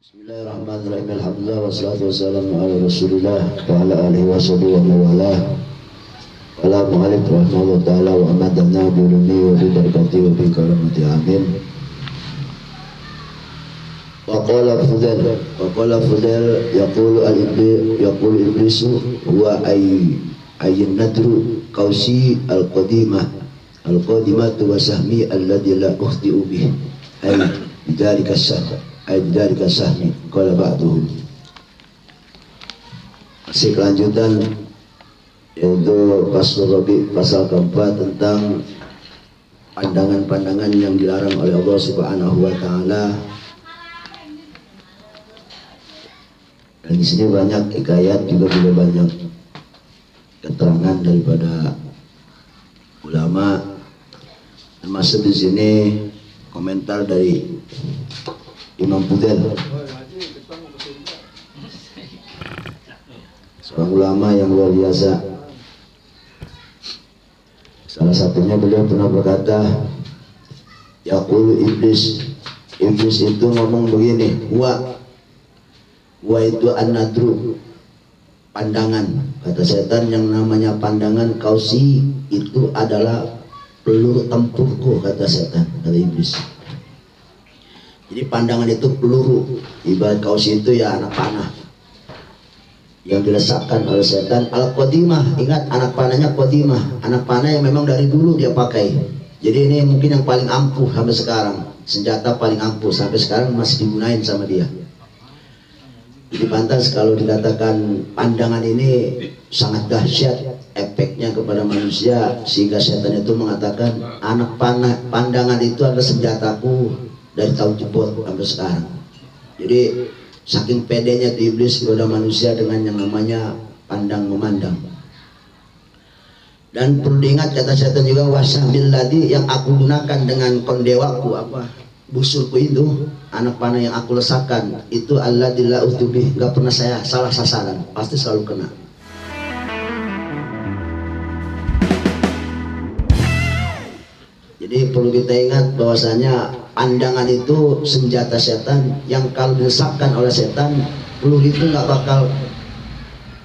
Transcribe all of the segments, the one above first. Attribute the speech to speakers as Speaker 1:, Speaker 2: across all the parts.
Speaker 1: Bismillahirrahmanirrahim. Alhamdulillah wassalatu wassalamu ala Rasulillah wa ala alihi wa sahbihi wa mawalah. Wala mu'alif rahimahullah ta'ala wa amadana bi ulumi wa bi barakati wa bi karamati amin. Wa qala Fudail yaqulu iblisu wa ayyin nadru qausi al-qadimatu wa sahmi alladhi la ukhti'u bih ay bidzalika sahmi qala ba'duhum. Masih kelanjutan yaitu pasal keempat tentang pandangan-pandangan yang dilarang oleh Allah Subhanahu wa taala. Dan di sini banyak hikayat juga banyak keterangan daripada ulama, termasuk di sini komentar dari Imam Fudail, seorang ulama yang luar biasa. Salah satunya beliau pernah berkata, yaqulu iblis itu ngomong begini, wa itu an-nadru, pandangan. Kata setan, yang namanya pandangan kausi itu adalah peluru tempurku, kata setan, kata iblis. Jadi pandangan itu peluru, ibarat kausi itu ya anak panah yang dilesakkan oleh setan. Al-qadimah, ingat anak panahnya qadimah, anak panah yang memang dari dulu dia pakai. Jadi ini mungkin yang paling ampuh sampai sekarang, senjata paling ampuh sampai sekarang masih digunain sama dia. Jadi pantas kalau dikatakan pandangan ini sangat dahsyat efeknya kepada manusia, sehingga setan itu mengatakan anak pandangan itu adalah senjataku dari tahun jebot sampai sekarang. Jadi saking pedenya tuh iblis kepada manusia dengan yang namanya pandang memandang. Dan perlu diingat, kata setan juga, wasahbil ladzi, yang aku gunakan dengan kondewaku, busurku itu, anak panah yang aku lesakkan itu, alladzi la utubi, gak pernah saya salah sasaran, pasti selalu kena. Jadi perlu kita ingat bahwasanya pandangan itu senjata setan yang kalau dilesakkan oleh setan, peluru itu nggak bakal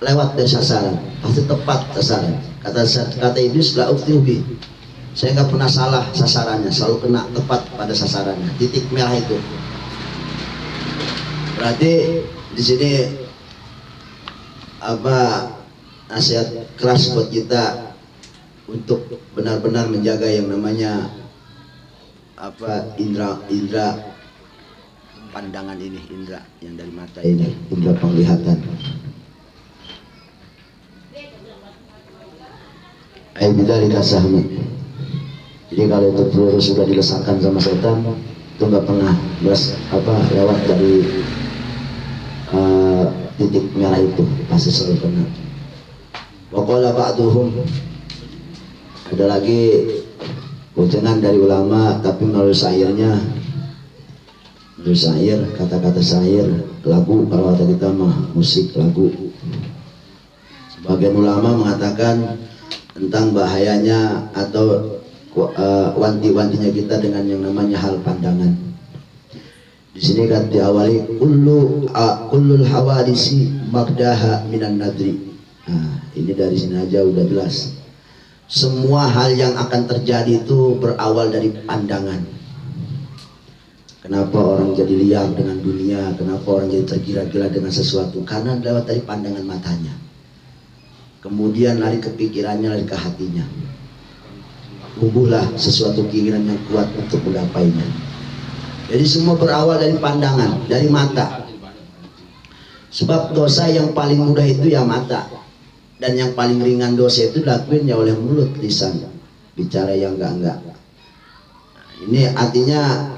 Speaker 1: lewat dari sasaran, pasti tepat sasaran. Kata iblis, la ukhtiubi, saya nggak pernah salah sasarannya, selalu kena tepat pada sasarannya, titik merah itu. Berarti di sini nasihat keras buat kita untuk benar-benar menjaga yang namanya indra pandangan ini, indra yang dari mata ini, indra penglihatan. Bidzalika sahmi. Jadi kalau itu peluru sudah dilesakkan sama setan, itu nggak pernah lewat dari titik merah itu, pasti selalu kena. Wa qala ba'duhum, ada lagi ujangan dari ulama tapi melalui syairnya, kata-kata syair, lagu, kalau kata kita mah musik lagu. Sebagian ulama mengatakan tentang bahayanya atau wanti-wantinya kita dengan yang namanya hal pandangan. Di sini kan diawali kullul hawadisi magdaha minan nadri. Nah, ini dari sini aja udah jelas. Semua hal yang akan terjadi itu berawal dari pandangan. Kenapa orang jadi liar dengan dunia? Kenapa orang jadi tergila-gila dengan sesuatu? Karena lewat dari pandangan matanya. Kemudian lari ke pikirannya, lari ke hatinya. Tumbuhlah sesuatu keinginan yang kuat untuk menggapainya. Jadi semua berawal dari pandangan, dari mata. Sebab dosa yang paling mudah itu ya mata. Dan yang paling ringan dosa itu dilakuinnya oleh mulut, lisan, bicara yang enggak. Ini artinya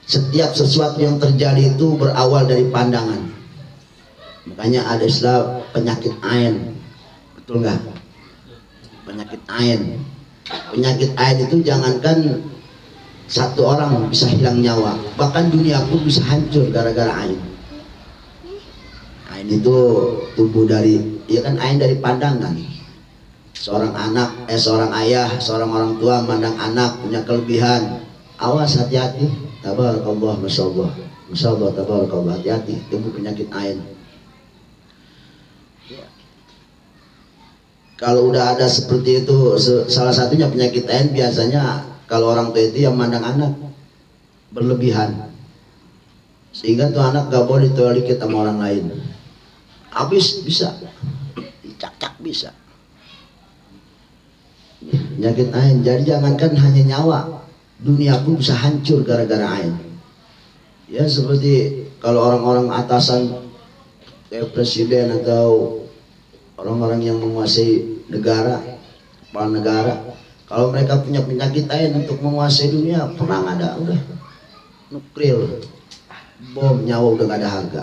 Speaker 1: setiap sesuatu yang terjadi itu berawal dari pandangan. Makanya ada istilah penyakit ain, betul nggak? Penyakit ain. Penyakit ain itu jangankan satu orang bisa hilang nyawa, bahkan dunia pun bisa hancur gara-gara ain. Ain itu tumbuh dari, ya kan, ain dari pandangan. Seorang ayah, seorang orang tua memandang anak punya kelebihan, awas, hati-hati, tabarakallah, masyaallah, Masya Allah, tabarakallah, hati-hati tumbuh penyakit ain. Kalau udah ada seperti itu, salah satunya penyakit ain biasanya kalau orang tua itu yang mandang anak berlebihan, sehingga tuh anak gak boleh ditolerir sama orang lain. Habis bisa, dicak-cak bisa. Penyakit ain, jadi jangankan hanya nyawa, dunia pun bisa hancur gara-gara ain. Ya seperti kalau orang-orang atasan kayak presiden atau orang-orang yang menguasai negara, kepala negara, kalau mereka punya penyakit ain untuk menguasai dunia, perang ada udah, nuklir, bom, nyawa udah gak ada harga.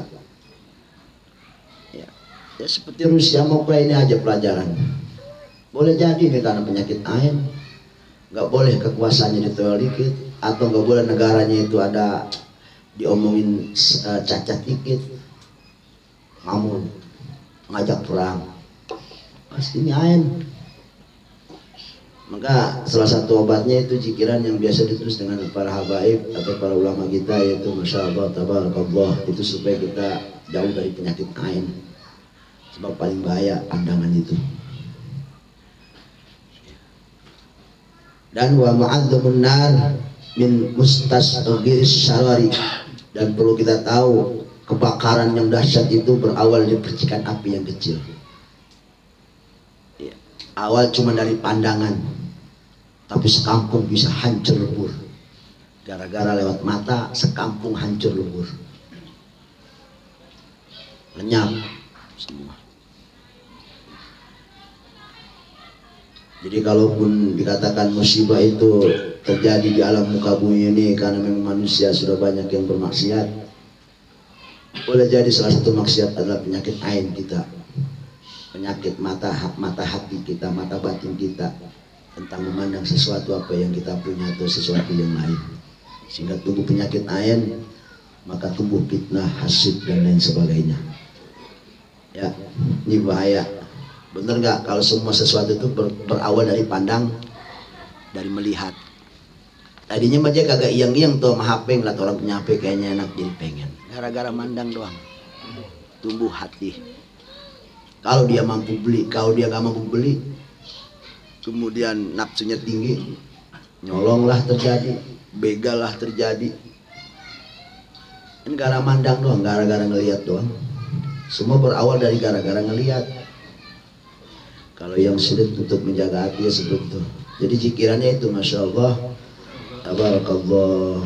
Speaker 1: Ya seperti Rusia mau Ukraina aja pelajaran. Boleh jadi nih karena penyakit ain, nggak boleh kekuasaannya ditolerir, atau nggak boleh negaranya itu ada diomongin cacat dikit, ngamuk, ngajak perang, pasti ini ain. Maka salah satu obatnya itu zikiran yang biasa ditulis dengan para habaib atau para ulama kita, yaitu Masya Allah, tabarakallah, itu supaya kita jauh dari penyakit ain. Sebab paling bahaya pandangan itu. Dan wa ma'adzamun nar min mustasghiris syarari, dan perlu kita tahu kebakaran yang dahsyat itu berawal dari percikan api yang kecil. Ya, awal cuma dari pandangan, tapi sekampung bisa hancur lebur. Gara-gara lewat mata, sekampung hancur lebur, lenyap semua. Jadi kalaupun dikatakan musibah itu terjadi di alam muka bumi ini karena memang manusia sudah banyak yang bermaksiat, boleh jadi salah satu maksiat adalah penyakit ain kita, penyakit mata hati kita, mata batin kita, tentang memandang sesuatu apa yang kita punya atau sesuatu yang lain, sehingga tumbuh penyakit ain, maka tumbuh fitnah, hasad dan lain sebagainya. Ya, ini bahaya. Bener nggak kalau semua sesuatu itu berawal dari pandang, dari melihat. Tadinya mah dia kagak iyang-iyang tuh sama HP, ngeliat orang punya HP kayaknya enak, jadi pengen. Gara-gara mandang doang, tumbuh hati. Kalau dia mampu beli, kalau dia nggak mampu beli, kemudian nafsunya tinggi, nyolonglah terjadi, begal lah terjadi. Ini gara mandang doang, gara-gara ngelihat doang. Semua berawal dari gara-gara ngelihat. Kalau yang sulit untuk menjaga hati ya seperti itu. Jadi zikirannya itu Masya Allah, tabarakallah.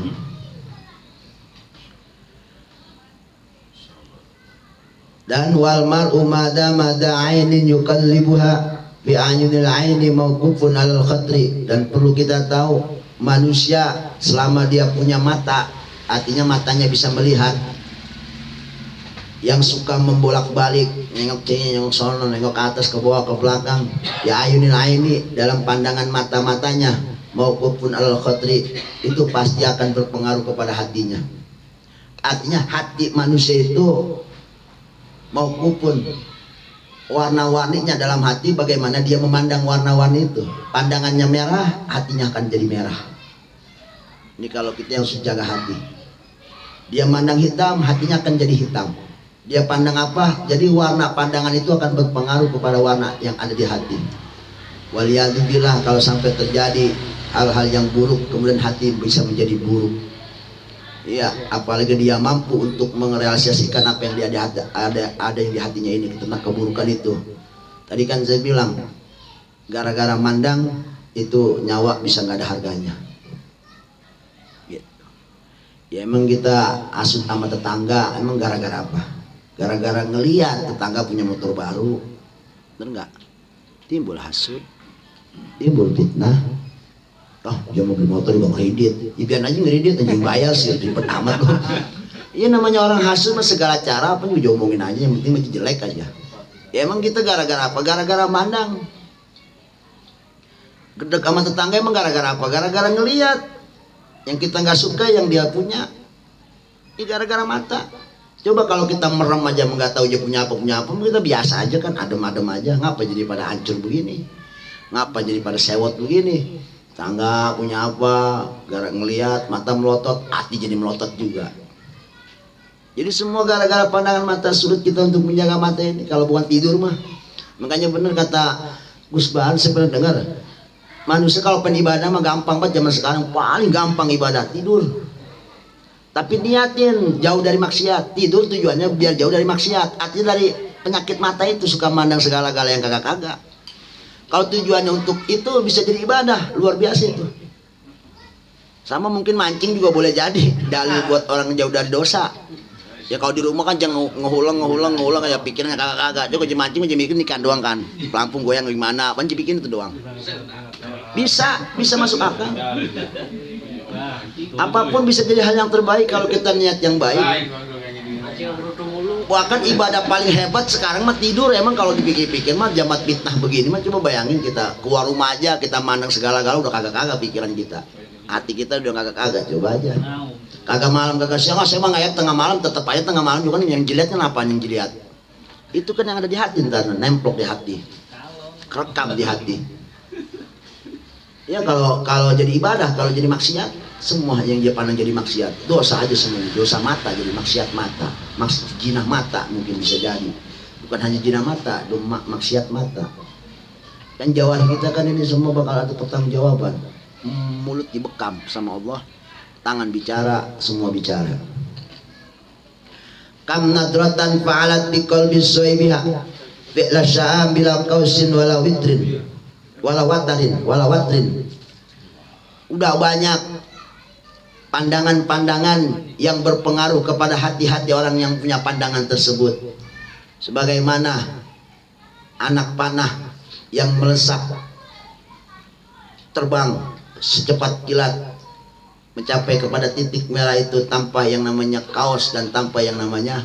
Speaker 1: Dan wal mar'u madama ainin yuqallibuha bi ayunil aini mawqufun alal khatri. Dan perlu kita tahu, manusia selama dia punya mata, artinya matanya bisa melihat, yang suka membolak-balik, nengok sini, nengok sono, nengok ke atas, ke bawah, ke belakang, ya ayunil aini, dalam pandangan mata-matanya, mauqufun alal khatri, itu pasti akan berpengaruh kepada hatinya. Artinya hati manusia itu mauqufun, warna-warninya dalam hati, bagaimana dia memandang warna-warni itu. Pandangannya merah, hatinya akan jadi merah. Ini kalau kita yang harus jaga hati. Dia mandang hitam, hatinya akan jadi hitam. Dia pandang apa, jadi warna pandangan itu akan berpengaruh kepada warna yang ada di hati. Waliyadzubillah, kalau sampai terjadi hal-hal yang buruk, kemudian hati bisa menjadi buruk. Iya, apalagi dia mampu untuk merealisasikan apa yang dia ada yang di hatinya ini tentang keburukan itu. Tadi kan saya bilang, gara-gara mandang itu nyawa bisa nggak ada harganya. Ya emang kita asut sama tetangga, emang gara-gara apa? Gara-gara ngeliat tetangga punya motor baru, bener nggak? Timbul hasud, timbul fitnah. Oh, dia mau beli motor juga kredit, ya biar aja kredit, aja bayar sih, ribet amat loh. Iya namanya orang hasud mah segala cara apa juga omongin aja, yang penting masih jelek aja. Ya emang kita gara-gara apa? Gara-gara mandang. Gedek sama tetangga emang gara-gara apa? Gara-gara ngeliat yang kita nggak suka yang dia punya. Ini gara-gara mata. Coba kalau kita merem aja nggak tahu dia punya apa, kita biasa aja kan, adem-adem aja. Ngapa jadi pada hancur begini? Ngapa jadi pada sewot begini? Tangga punya apa? Gara ngelihat mata melotot, hati jadi melotot juga. Jadi semua gara-gara pandangan mata, sulit kita untuk menjaga mata ini. Kalau bukan tidur mah. Makanya benar kata Gus Bahan, saya pernah dengar, manusia kalau ibadah mah gampang banget zaman sekarang, paling gampang ibadah tidur. Tapi niatin jauh dari maksiat. Tidur tujuannya biar jauh dari maksiat. Artinya dari penyakit mata itu, suka mandang segala-gala yang kagak-kagak. Kalau tujuannya untuk itu bisa jadi ibadah, luar biasa itu. Sama mungkin mancing juga boleh jadi dalil buat orang jauh dari dosa. Ya kalau di rumah kan jangan ngehulang kayak pikirnya kagak-kagak. Coba mancing aja mikir ikan doang kan. Pelampung goyang gimana, kan bikin itu doang. Bisa masuk akal. Apapun bisa jadi hal yang terbaik kalau kita niat yang baik. Bahkan ibadah paling hebat sekarang mah tidur. Emang kalau dipikir-pikir mah jamat fitnah begini mah, coba bayangin kita keluar rumah aja kita mandang segala-gala udah kagak-kagak pikiran kita. Hati kita udah kagak-kagak, coba aja. Kagak malam kagak siang, saya mah ngayat tengah malam, tetap aja tengah malam juga kan yang jeliatnya apa yang jeliat? Itu kan yang ada di hati, ntar nemplok di hati, kerekam di hati. Ya kalau jadi ibadah, kalau jadi maksiat, semua yang dia pandang jadi maksiat, dosa aja semuanya. Dosa mata jadi maksiat mata, jinah mata mungkin bisa jadi. Bukan hanya jinah mata, maksiat mata. Kan jawab kita kan ini semua bakal ada pertanggungjawaban. Mulut dibekam sama Allah, tangan bicara, semua bicara. Kam nadratan fa'alat biqalbi soibiha fi'la sya'am bila qausin wala witrin wala watrin. Udah banyak pandangan-pandangan yang berpengaruh kepada hati-hati orang yang punya pandangan tersebut. Sebagaimana anak panah yang melesak terbang secepat kilat mencapai kepada titik merah itu tanpa yang namanya kaos dan tanpa yang namanya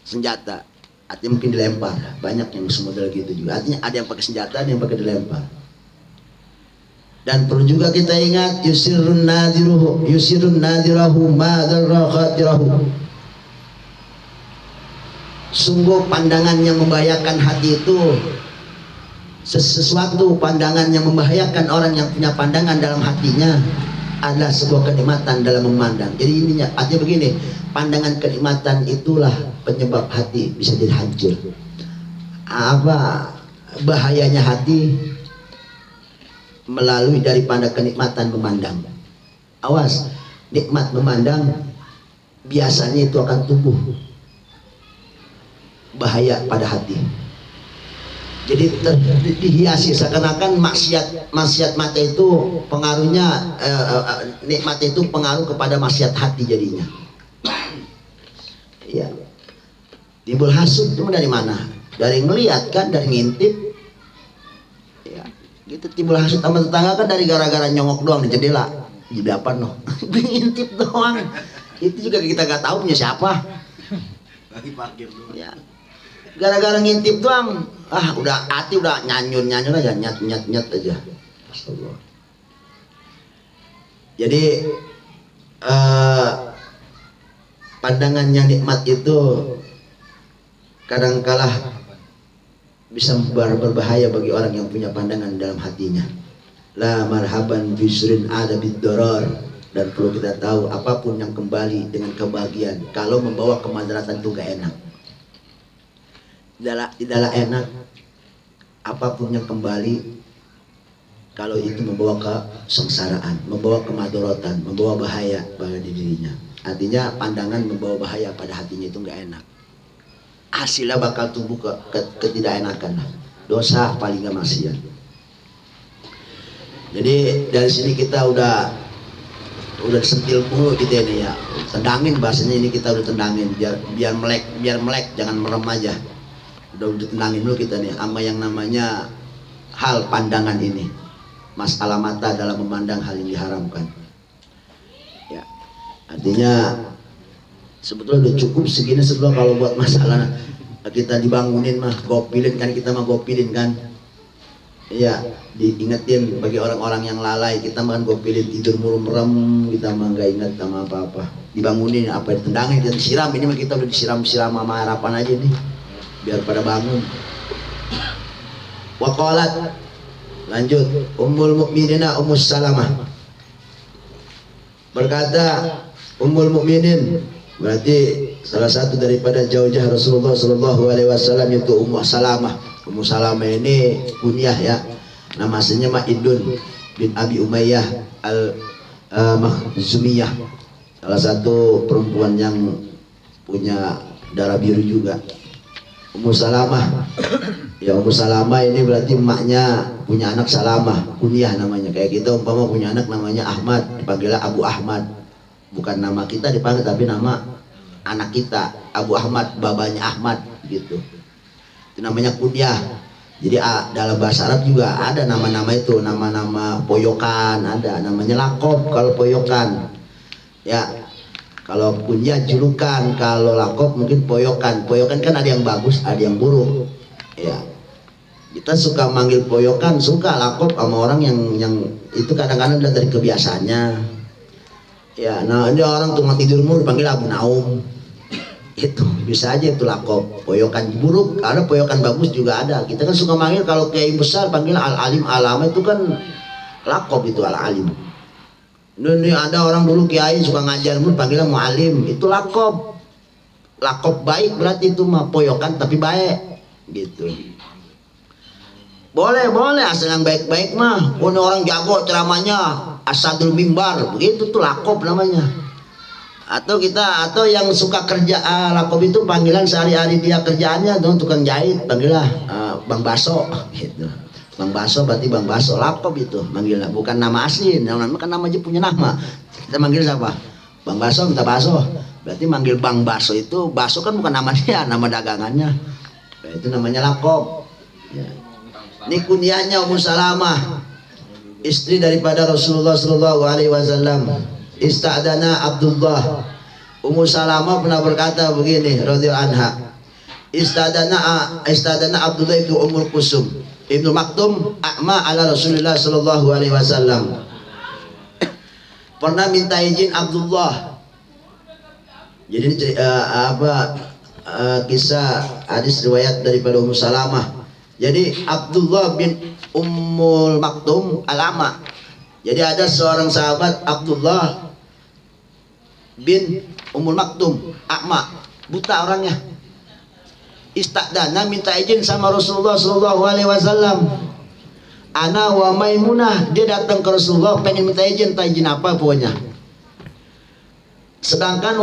Speaker 1: senjata. Artinya mungkin dilempar. Banyak yang semodel gitu juga. Artinya ada yang pakai senjata, ada yang pakai dilempar. Dan perlu juga kita ingat yusirun nadirahu ma darra khatirahu. Sungguh pandangan yang membahayakan hati itu sesuatu pandangan yang membahayakan orang yang punya pandangan dalam hatinya adalah sebuah kenikmatan dalam memandang. Jadi ininya artinya begini, pandangan kenikmatan itulah penyebab hati bisa jadi hancur. Apa bahayanya hati? Melalui daripada kenikmatan memandang. Awas, nikmat memandang biasanya itu akan tumbuh bahaya pada hati. Jadi dihiasi seakan-akan maksiat mata itu pengaruhnya nikmat itu pengaruh kepada maksiat hati jadinya. Ya. Timbul hasud itu dari mana? Dari ngelihat kan, dari ngintip. Ya, gitu timbul hasud sama tetangga kan dari gara-gara nyongok doang di jendela. Jadi apa noh? Ngintip doang. Itu juga kita gak tahu punya siapa. Lagi parkir doang. Ya. Gara-gara ngintip doang, udah hati udah nyanyur aja, nyat aja. Astagfirullah. Jadi pandangan yang nikmat itu kadangkala bisa berbahaya bagi orang yang punya pandangan dalam hatinya. La marhaban bisrin ada bid-darar. Dan perlu kita tahu apapun yang kembali dengan kebahagiaan kalau membawa kemadaratan itu gak enak. Tidaklah enak apapun yang kembali kalau itu membawa kesengsaraan, membawa kemadorotan, membawa bahaya pada dirinya. Artinya pandangan membawa bahaya pada hatinya itu nggak enak. Hasilnya bakal tumbuh ketidakenakan, dosa paling nggak maksiat. Jadi dari sini kita udah sentil mulu kita ini ya, tendangin bahasanya ini, kita udah tendangin biar melek, jangan merem aja. Udah tenangin dulu kita nih sama yang namanya hal pandangan ini, masalah mata dalam memandang hal yang diharamkan. Ya, artinya sebetulnya udah cukup segini sebetulnya kalau buat masalah kita dibangunin mah gopilin kan, kita mah gopilin kan. Iya, diingetin bagi orang-orang yang lalai, kita mah kan gopilin tidur mulu merem, kita mah nggak ingat sama apa-apa. Dibangunin apa ditendangin dan disiram, ini mah kita udah disiram sama harapan aja nih. Biar pada bangun. Waqalat, lanjut, Ummul Mukminina Ummus Salamah berkata, Ummul Mukminin Berarti salah satu daripada zaujah Rasulullah Shallallahu Alaihi Wasallam itu Ummu Salamah. Ummu Salamah ini kunyah ya, nama aslinya Ma'idun bin Abi Umayyah al-Makhzumiyah, salah satu perempuan yang punya darah biru juga. Ummu Salamah. Ya, Ummu Salamah ini berarti emaknya punya anak Salamah, kunyah namanya. Kayak kita umpama punya anak namanya Ahmad, dipanggilnya Abu Ahmad. Bukan nama kita dipanggil, tapi nama anak kita Abu Ahmad, babanya Ahmad gitu. Itu namanya kunyah. Jadi dalam bahasa Arab juga ada nama-nama itu, nama-nama poyokan, ada namanya lakob kalau poyokan. Ya, kalau kunyah julukan, kalau lakob mungkin poyokan. Poyokan kan ada yang bagus, ada yang buruk. Ya, kita suka manggil poyokan, suka lakob sama orang yang itu kadang-kadang dari kebiasaannya. Ya, nah ini orang tukang tidur mulu dipanggil Abu Naum. Itu bisa aja itu lakob. Poyokan buruk, ada poyokan bagus juga ada. Kita kan suka manggil kalau kiai besar panggil al-alim alama, itu kan lakob itu al-alim. Ini ada orang dulu kiai suka ngajar mulu panggilnya mualim, itu lakob. Lakob baik berarti itu mah poyokan tapi baik gitu. Boleh asal yang baik-baik mah. Ini orang jago ceramahnya, asadul mimbar, begitu tuh lakob namanya. Atau yang suka kerja lakob itu panggilan sehari-hari dia kerjaannya tuh tukang jahit, panggillah Bang Baso gitu. Bang Baso berarti Bang Baso, lakob itu manggilnya, bukan nama asli, namanya kan nama aja punya nama. Kita manggil siapa? Bang Baso minta baso. Berarti manggil Bang Baso itu, baso kan bukan nama dia, nama dagangannya. Nah, itu namanya lakob. Ya. Ini kunyahnya Ummu Salamah, istri daripada Rasulullah Sallallahu Alaihi Wasallam. Ista'dana Abdullah. Ummu Salamah pernah berkata begini radhiyallahu anha. Ista'dana Abdullah itu Ummul Kusum Ibnu Maktum a'ma ala Rasulullah Sallallahu Alaihi Wasallam. Pernah minta izin Abdullah. Jadi kisah hadis riwayat daripada Ummu Salamah. Jadi Abdullah bin Ummul Maktum al-Ama. Jadi ada seorang sahabat Abdullah bin Ummul Maktum, A'ma, buta orangnya. Istadana minta izin sama Rasulullah Sallallahu Alaihi Wasallam. Ana wa Maimunah, dia datang ke Rasulullah pengen minta izin apa pokoknya. Sedangkan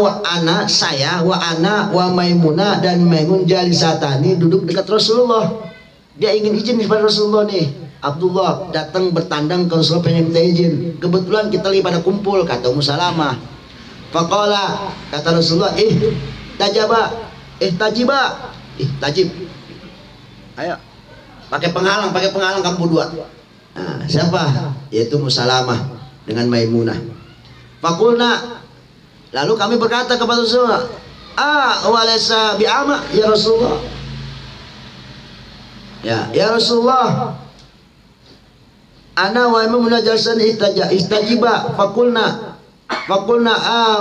Speaker 1: saya wa Maimunah dan Maimun jalisatani duduk dekat Rasulullah. Dia ingin izin kepada Rasulullah nih. Abdullah datang bertandang ke Rasulullah pengen minta izin. Kebetulan kita lagi pada kumpul, kata Ummu Salamah. Faqala, kata Rasulullah, tajib. Ayo. Pakai penghalang kamu berdua. Nah, siapa? Yaitu Ummu Salamah dengan Maimunah. Faqulna, lalu kami berkata kepada Rasulullah, walaysa bi'ama ya Rasulullah. Ya Rasulullah, ana wa Maimunah jalsan istajiba faqulna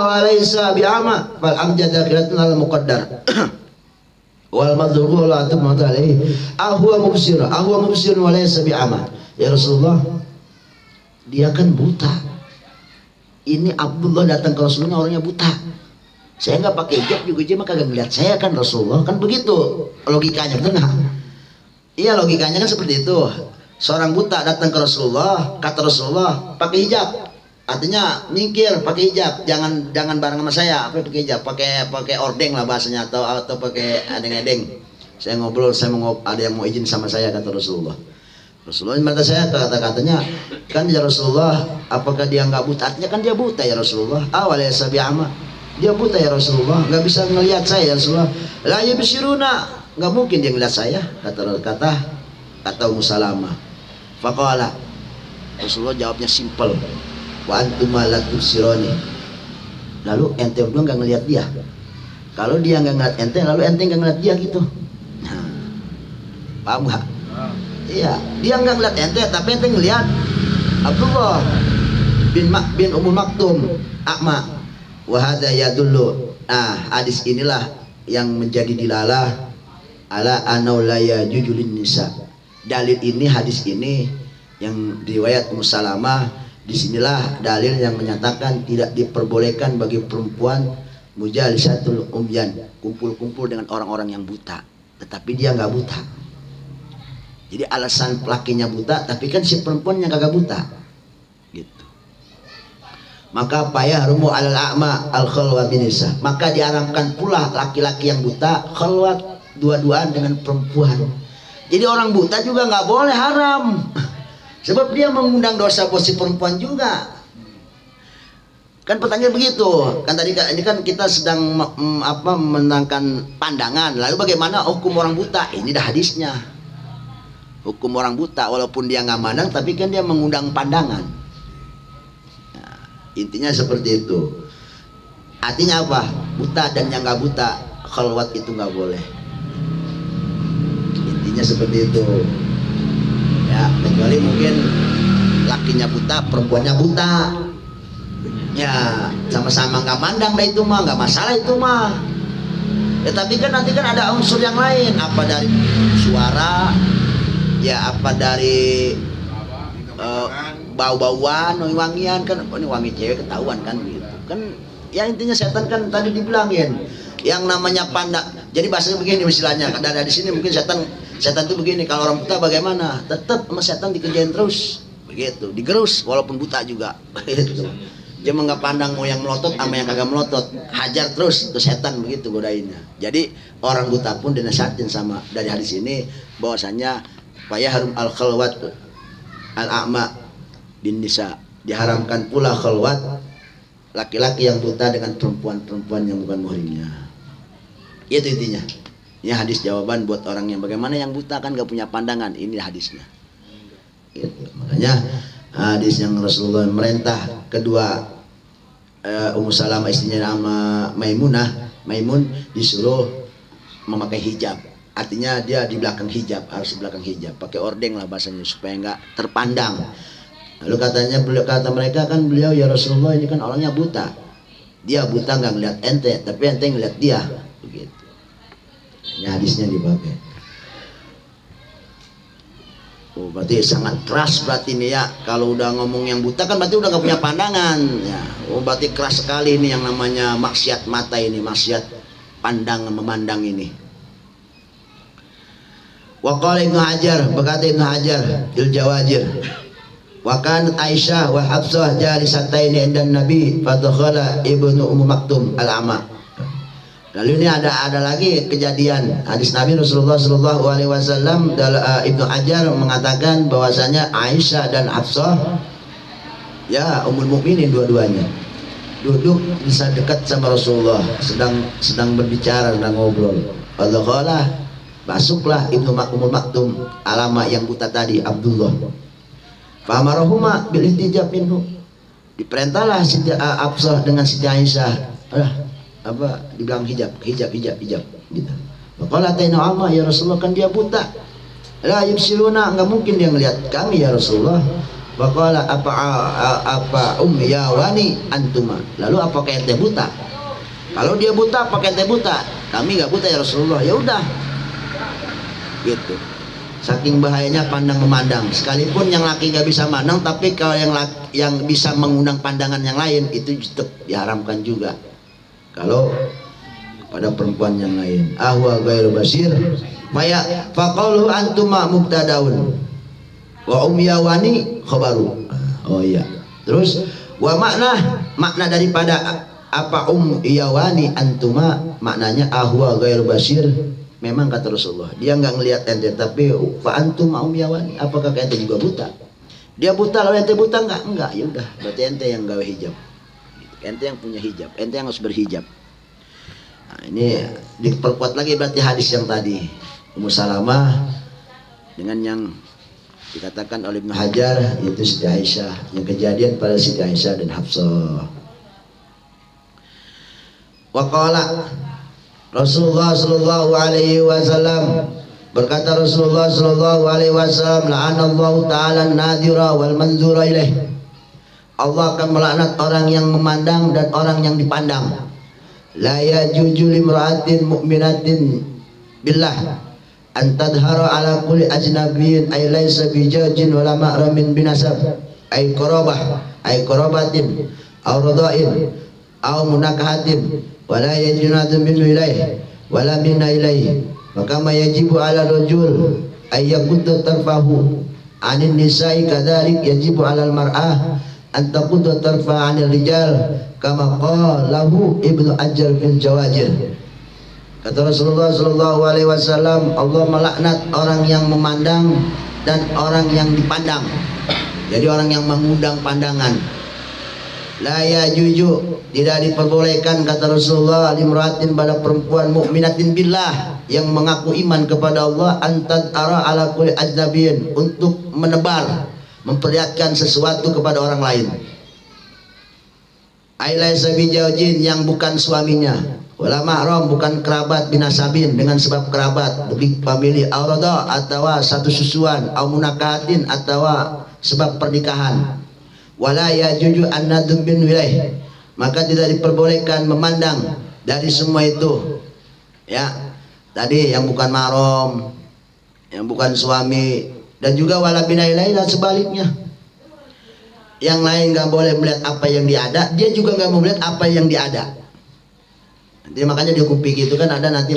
Speaker 1: walaysa bi'ama fal amjada qiratun al muqaddar wal madhuru la tumata alaihi ahwa mubsir walaysa bi'ama. Ya Rasulullah, dia kan buta. Ini Abdullah datang ke Rasulullah orangnya buta. Saya nggak pakai hijab juga dia mah kagak ngeliat saya kan Rasulullah, kan begitu logikanya, betul nggak? Iya, logikanya kan seperti itu. Seorang buta datang ke Rasulullah, kata Rasulullah pakai hijab, artinya minggir pakai hijab, jangan bareng sama saya. Apa pakai hijab? Pakai ordeng lah bahasanya, atau pakai adeng-adeng. Saya ngobrol, ada yang mau izin sama saya, kata Rasulullah. Rasulullah mata saya kata-katanya, kan ya Rasulullah, apakah dia nggak buta? Artinya kan dia buta ya Rasulullah. Walaysa bi'ama, dia buta ya Rasulullah, nggak bisa ngelihat saya ya Rasulullah. La yabsiruna, nggak mungkin dia ngelihat saya, kata Ummu Salamah. Faqala, Rasulullah jawabnya simple, wa antum la tubsiruni. Lalu ente berdua nggak ngelihat dia. Kalau dia nggak ngelihat ente, lalu ente nggak ngelihat dia gitu. Nah, paham nggak? Iya, dia nggak ngeliat ente, tapi ente ngeliat Abdullah bin Ummul Maktum A'ma. Wahada yadullu. Nah, hadis inilah yang menjadi dilalah ala anau la yajujulin nisa. Dalil ini, hadis ini yang riwayat Ummu Salamah, disinilah dalil yang menyatakan tidak diperbolehkan bagi perempuan mujalisatul umyan, kumpul-kumpul dengan orang-orang yang buta, tetapi dia nggak buta. Jadi alasan lakinya buta, tapi kan si perempuannya kagak buta, gitu. Maka payahrumu alal a'ma al khalwa binisa, maka diharamkan pula laki-laki yang buta khalwat, dua-duaan dengan perempuan. Jadi orang buta juga nggak boleh, haram, sebab dia mengundang dosa buat si perempuan juga. Kan pertanyaan begitu kan tadi, ini kan kita sedang menangkan pandangan, lalu bagaimana hukum orang buta? Ini dah hadisnya, hukum orang buta walaupun dia nggak mandang, tapi kan dia mengundang pandangan. Nah, intinya seperti itu. Artinya apa? Buta dan yang nggak buta khalwat itu nggak boleh. Intinya seperti itu. Ya, kecuali mungkin lakinya buta, perempuannya buta. Ya, sama-sama nggak mandang dah, itu mah nggak masalah itu mah. Ya tapi kan nanti kan ada unsur yang lain, apa dari suara, ya apa dari bau-bauan, wangian kan, oh, ini wangi cewek ketahuan kan gitu. Kan ya intinya setan kan tadi dibilangin, yang namanya pandang. Jadi bahasanya begini istilahnya, dari di sini mungkin setan itu begini, kalau orang buta bagaimana? Tetap sama setan dikerjain terus, begitu, digerus walaupun buta juga, gitu. Dia nggak pandang mau yang melotot sama yang kagak melotot, hajar terus ke setan, begitu godainnya. Jadi orang buta pun dinasihatin sama dari hadis ini bahwasanya harum al khalwat al a'ma bin nisa, diharamkan pula khalwat laki-laki yang buta dengan perempuan-perempuan yang bukan muhrimnya. Itu intinya. Ini hadis jawaban buat orang yang bagaimana yang buta kan gak punya pandangan, ini hadisnya. Gitu. Makanya hadis yang Rasulullah merintah kedua, Ummu Salamah istrinya nama Maimun disuruh memakai hijab. Artinya dia di belakang hijab, harus di belakang hijab, pakai ordeng lah bahasanya supaya nggak terpandang. Lalu kata mereka kan, beliau ya Rasulullah ini kan orangnya buta, dia buta nggak ngeliat ente, tapi ente ngeliat dia, begitu. Ini hadisnya dipakai. Oh, berarti sangat keras berarti ini ya. Kalau udah ngomong yang buta kan berarti udah gak punya pandangan ya. Oh, berarti keras sekali ini yang namanya maksiat mata ini, maksiat pandang memandang ini. Wa qala Ibnu Hajar, berkata Ibnu Hajar il Jawajir, wa kanat Aisyah wa Hafsah jalisataini indan Nabi fadakhala Ibnu Ummu Maktum al-Ama. Lalu ini ada lagi kejadian hadis Nabi Rasulullah Shallallahu Alaihi Wasallam. Ibnu Hajar mengatakan bahwasanya Aisyah dan Hafsah, ya Ummul Mukminin dua-duanya, duduk bisa dekat sama Rasulullah, sedang berbicara, sedang ngobrol. Fadakhala, masuklah Ibnu Ummul Maktum alama yang buta tadi, Abdullah. Famarahuma bil ihtijab minhu, diperintahlah Siti Hafsah dengan Siti Aisyah dibilang hijab gitu. Maka taina amma ya Rasulullah, kan dia buta, la yubsiruna, enggak mungkin dia ngelihat kami ya Rasulullah. Maka apa ya wani antuma, lalu apakah ente buta? Kalau dia buta apakah ente buta? Kami enggak buta ya Rasulullah. Ya udah gitu. Saking bahayanya pandang memandang, sekalipun yang laki nggak bisa mandang, tapi kalau yang bisa mengundang pandangan yang lain itu tetap diharamkan juga kalau pada perempuan yang lain. Ahwa ghairu basir faqalu antuma mubtadaun wa umyawani khabaru. Oh iya. Terus wa makna daripada apa iyawani antuma, maknanya ahwa ghairu basir. Memang kata Rasulullah, dia nggak ngelihat ente, tapi fa antum umyawani, apakah ente juga buta? Dia buta lalu ente buta enggak? Ya udah, berarti ente yang gawe hijab. Ente yang punya hijab, ente yang harus berhijab. Nah, ini diperkuat lagi berarti hadis yang tadi Ummu Salamah dengan yang dikatakan oleh Ibnu Hajar, yaitu Siti Aisyah, yang kejadian pada Siti Aisyah dan Hafsah. Wa qala Rasulullah sallallahu alaihi wasallam, berkata Rasulullah sallallahu alaihi wasallam, la'anallahu ta'ala an-nadhira wal manzura ilaih. Allah akan melaknat orang yang memandang dan orang yang dipandang. La yajuju limra'atin mu'minatin billah an tadhara ala kulli ajnabiyyin ay laysa bijajin wala ma'ramin binasab ay qarabatin aw rada'in aw munakahatin wala yajunatu minhu ilaih wala minna ilaih. Maka ma yajibu ala rajul ay yaqudda tarfahu anin nisa'i kadzalik yajibu ala al-mar'ah an taqudda tarfa 'anil rijal kama qalahu Ibnu Hajar fil Jawahir. Kata Rasulullah sallallahu alaihi wasallam, Allah melaknat orang yang memandang dan orang yang dipandang. Jadi orang yang mengundang pandangan. La yajuju, tidak diperbolehkan kata Rasulullah limra'atin pada perempuan mukminatin billah yang mengaku iman kepada Allah antad ara ala kulli ajnabiyyin, untuk menebar, memperlihatkan sesuatu kepada orang lain. Ailaisa bijaujin, yang bukan suaminya, wala mahram, bukan kerabat binasabin, dengan sebab kerabat, lebih famili aurada atau satu susuan, au munakahatin atau sebab pernikahan. Wala yajuju an-nadhum bin wilayh, maka tidak diperbolehkan memandang dari semua itu. Ya, tadi yang bukan mahram, yang bukan suami, dan juga wala binailahi, dan sebaliknya. Yang lain nggak boleh melihat apa yang dia ada, dia juga nggak mau melihat apa yang dia ada. Nanti makanya di hukum fikih itu kan ada nanti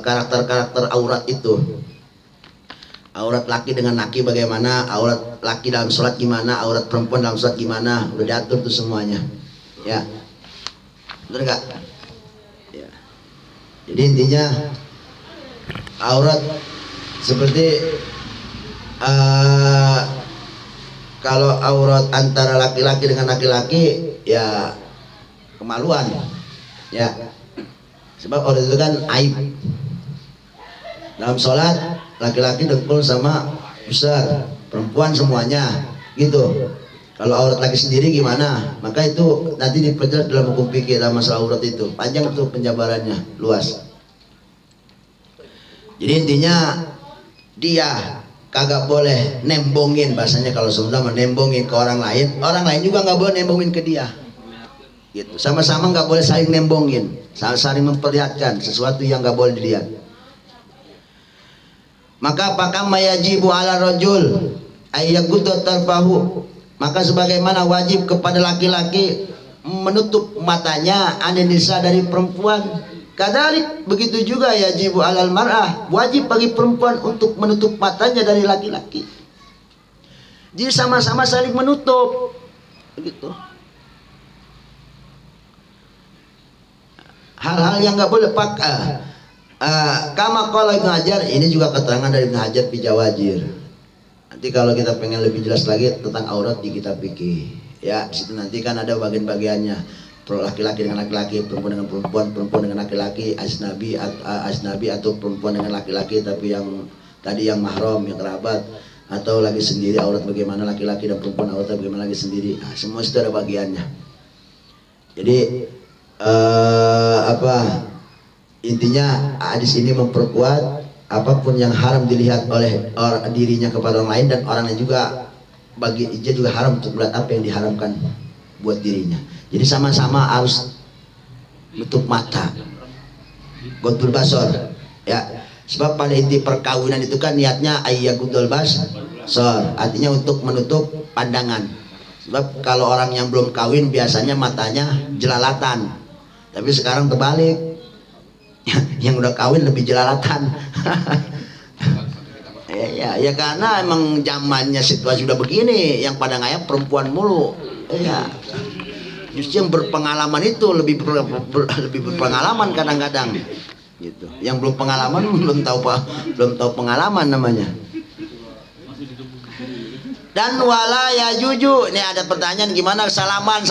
Speaker 1: karakter-karakter aurat itu. Aurat laki dengan laki bagaimana, aurat laki dalam sholat gimana, aurat perempuan dalam sholat gimana, udah diatur tuh semuanya. Ya, betul nggak? Ya. Jadi intinya aurat seperti kalau aurat antara laki-laki dengan laki-laki ya kemaluan, ya. Sebab aurat itu kan aib. Dalam sholat laki-laki dengkul sama besar, perempuan semuanya gitu. Kalau aurat laki sendiri gimana? Maka itu nanti diperjelas dalam hukum fikih dalam masalah aurat itu. Panjang itu penjabarannya, luas. Jadi intinya dia kagak boleh nembongin, bahasanya kalau Sunda menembongin ke orang lain juga nggak boleh nembongin ke dia. Gitu. Sama-sama nggak boleh saling nembongin, saling memperlihatkan sesuatu yang nggak boleh dilihat. Maka apakah mayajibu ala rajul ayyagudda tarfahu, maka sebagaimana wajib kepada laki-laki menutup matanya aninisa dari perempuan, kadalik begitu juga yajibu alal mar'ah, wajib bagi perempuan untuk menutup matanya dari laki-laki. Jadi sama-sama saling menutup begitu. Hal-hal yang nggak boleh pakai. Kama qala Ibnu Hajar, ini juga keterangan dari Ibnu Hajar fi Jawahir. Nanti kalau kita pengen lebih jelas lagi tentang aurat di kitab fikih, ya situ nanti kan ada bagian-bagiannya. Laki-laki dengan laki-laki, perempuan dengan perempuan, perempuan dengan laki-laki, asnabi atau perempuan dengan laki-laki tapi yang tadi yang mahram, yang kerabat, atau lagi sendiri aurat bagaimana laki-laki dan perempuan aurat bagaimana lagi sendiri. Nah, semua itu ada bagiannya. Jadi intinya hadis ini memperkuat apapun yang haram dilihat oleh dirinya kepada orang lain, dan orang lain juga bagi dia juga haram untuk melihat apa yang diharamkan buat dirinya. Jadi sama-sama harus nutup mata, godul basor, ya. Sebab pada inti perkawinan itu kan niatnya ayyagudul basor, artinya untuk menutup pandangan. Sebab kalau orang yang belum kawin biasanya matanya jelalatan, tapi sekarang terbalik. Yang udah kawin lebih jelalatan. ya karena emang zamannya situasi udah begini, yang pada ngayap perempuan mulu. Ya, justru yang berpengalaman itu lebih berpengalaman kadang-kadang. Gitu. Yang belum pengalaman belum tahu pengalaman namanya. Dan wala ya juju. Ini ada pertanyaan gimana salaman.